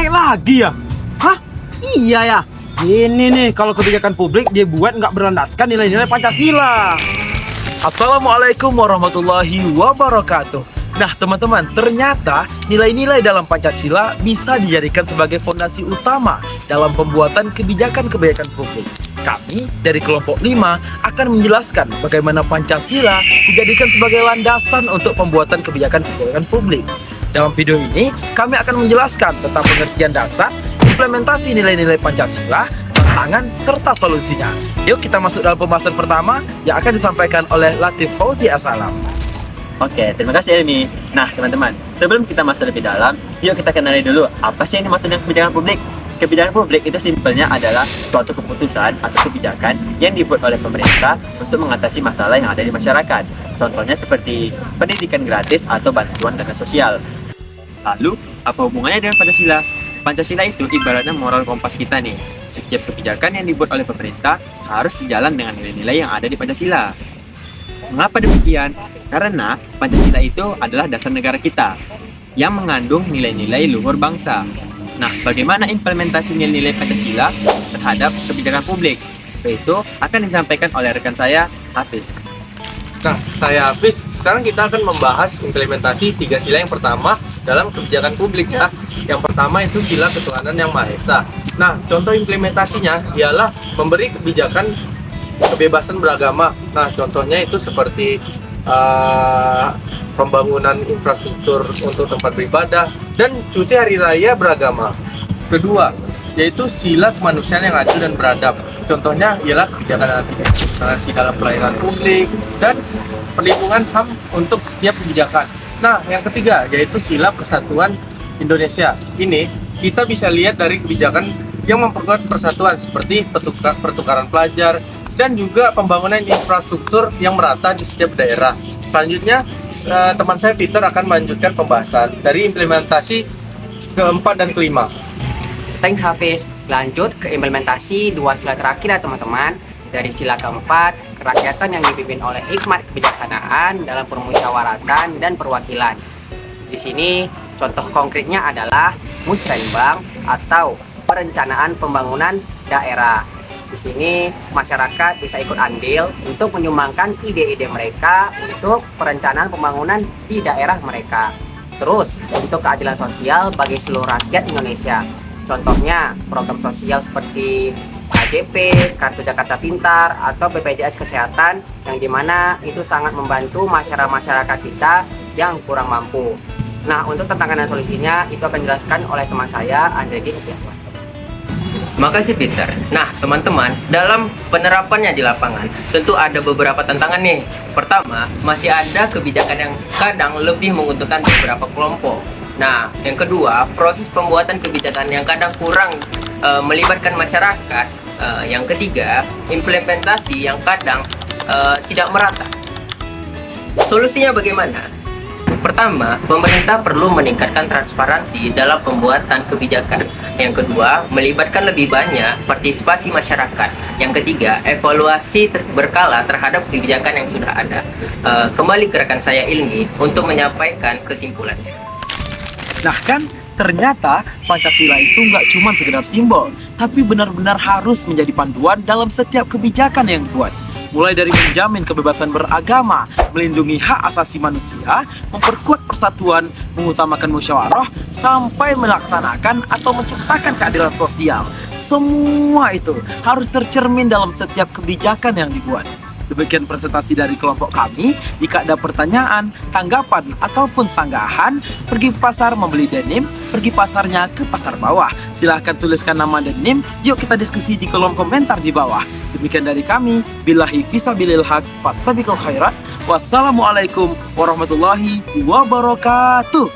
naik lagi ya? Hah? Iya ya. Ini nih kalau kebijakan publik dia buat nggak berlandaskan nilai-nilai Pancasila. Assalamualaikum warahmatullahi wabarakatuh. Nah teman-teman, ternyata nilai-nilai dalam Pancasila bisa dijadikan sebagai fondasi utama dalam pembuatan kebijakan-kebijakan publik. Kami dari kelompok 5 akan menjelaskan bagaimana Pancasila dijadikan sebagai landasan untuk pembuatan kebijakan-kebijakan publik. Dalam video ini, kami akan menjelaskan tentang pengertian dasar, implementasi nilai-nilai Pancasila, tantangan, serta solusinya. Yuk kita masuk dalam pembahasan pertama yang akan disampaikan oleh Latif Fauzi Assalam. Oke, terima kasih Elmi. Nah teman-teman, sebelum kita masuk lebih dalam, yuk kita kenali dulu apa sih yang dimaksud dengan kebijakan publik. Kebijakan publik itu simpelnya adalah suatu keputusan atau kebijakan yang dibuat oleh pemerintah untuk mengatasi masalah yang ada di masyarakat. Contohnya seperti pendidikan gratis atau bantuan dana sosial. Lalu, apa hubungannya dengan Pancasila? Pancasila itu ibaratnya moral kompas kita nih. Setiap kebijakan yang dibuat oleh pemerintah harus sejalan dengan nilai-nilai yang ada di Pancasila. Mengapa demikian? Karena Pancasila itu adalah dasar negara kita yang mengandung nilai-nilai luhur bangsa. Nah, bagaimana implementasi nilai-nilai Pancasila terhadap kebijakan publik? Itu akan disampaikan oleh rekan saya, Hafiz. Nah, saya Hafiz. Sekarang kita akan membahas implementasi 3 sila yang pertama dalam kebijakan publik ya. Yang pertama itu sila ketuhanan yang Maha Esa. Nah, contoh implementasinya ialah memberi kebijakan kebebasan beragama. Nah, contohnya itu seperti pembangunan infrastruktur untuk tempat beribadah dan cuti hari raya beragama. Kedua, yaitu sila kemanusiaan yang adil dan beradab. Contohnya ialah kebijakan anti-diskriminasi dalam pelayanan publik dan perlindungan HAM untuk setiap kebijakan. Nah, yang ketiga yaitu sila persatuan Indonesia. Ini kita bisa lihat dari kebijakan yang memperkuat persatuan seperti pertukaran pelajar dan juga pembangunan infrastruktur yang merata di setiap daerah. Selanjutnya, teman saya Peter akan melanjutkan pembahasan dari implementasi keempat dan kelima. Thanks Hafiz. Lanjut ke implementasi 2 sila terakhir ya teman-teman. Dari sila keempat, kerakyatan yang dipimpin oleh hikmat kebijaksanaan dalam permusyawaratan dan perwakilan. Di sini contoh konkretnya adalah musrenbang atau perencanaan pembangunan daerah. Di sini masyarakat bisa ikut andil untuk menyumbangkan ide-ide mereka untuk perencanaan pembangunan di daerah mereka. Terus untuk keadilan sosial bagi seluruh rakyat Indonesia. Contohnya program sosial seperti KJP, Kartu Jakarta Pintar, atau BPJS Kesehatan yang dimana itu sangat membantu masyarakat kita yang kurang mampu. Nah, untuk tantangan dan solusinya itu akan dijelaskan oleh teman saya Andredi Setiawan. Makasih Peter. Nah teman-teman, dalam penerapannya di lapangan tentu ada beberapa tantangan nih. Pertama, masih ada kebijakan yang kadang lebih menguntungkan beberapa kelompok. Nah, yang kedua, proses pembuatan kebijakan yang kadang kurang melibatkan masyarakat. Yang ketiga, implementasi yang kadang tidak merata. Solusinya bagaimana? Pertama, pemerintah perlu meningkatkan transparansi dalam pembuatan kebijakan. Yang kedua, melibatkan lebih banyak partisipasi masyarakat. Yang ketiga, evaluasi berkala terhadap kebijakan yang sudah ada. Kembali ke rekan saya Ilmi untuk menyampaikan kesimpulannya. Nah kan, ternyata Pancasila itu nggak cuma sekedar simbol, tapi benar-benar harus menjadi panduan dalam setiap kebijakan yang dibuat. Mulai dari menjamin kebebasan beragama, melindungi hak asasi manusia, memperkuat persatuan, mengutamakan musyawarah, sampai melaksanakan atau menciptakan keadilan sosial. Semua itu harus tercermin dalam setiap kebijakan yang dibuat. Demikian presentasi dari kelompok kami. Jika ada pertanyaan, tanggapan, ataupun sanggahan, pergi ke pasar membeli denim, pergi pasarnya ke pasar bawah. Silahkan tuliskan nama dan NIM, yuk kita diskusi di kolom komentar di bawah. Demikian dari kami, billahi fisabilil haq, fastabiqul khairat. Wassalamualaikum warahmatullahi wabarakatuh.